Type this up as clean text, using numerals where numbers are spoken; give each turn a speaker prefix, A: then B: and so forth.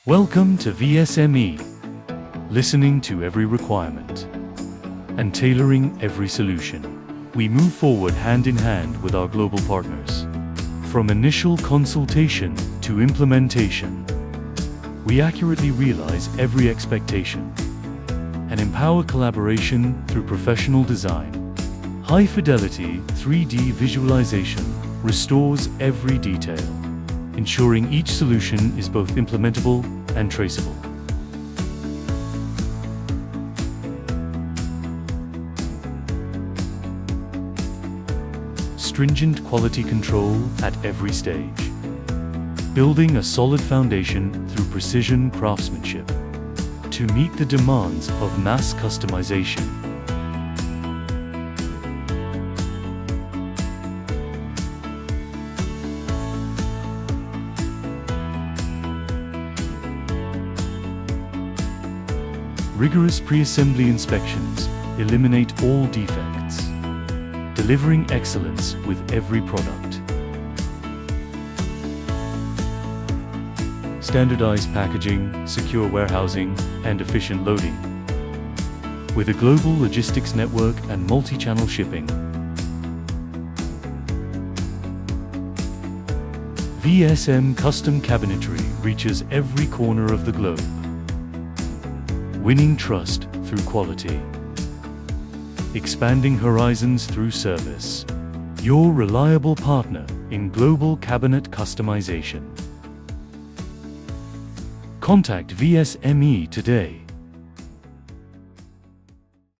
A: Welcome to VSME, listening to every requirement and tailoring every solution. We move forward hand in hand with our global partners. From initial consultation to implementation, we accurately realize every expectation and empower collaboration through professional design. High-fidelity 3D visualization restores every detail, ensuring each solution is both implementable and traceable. Stringent quality control at every stage, building a solid foundation through precision craftsmanship to meet the demands of mass customization. Rigorous pre-assembly inspections eliminate all defects, delivering excellence with every product. Standardized packaging, secure warehousing, and efficient loading. With a global logistics network and multi-channel shipping, VSM Custom Cabinetry reaches every corner of the globe, winning trust through quality, expanding horizons through service. Your reliable partner in global cabinet customization. Contact VSME today.